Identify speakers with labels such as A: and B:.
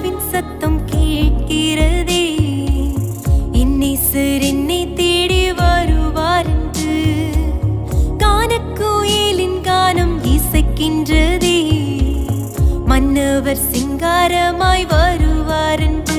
A: ராஜாவின் சத்தம் கேட்கிறதே. இன்னிசர் என்னை தேடி வருவார் என்று கானக்குயிலின் கானம் இசைக்கின்றதே. மன்னவர் சிங்காரமாய் வருவார் என்று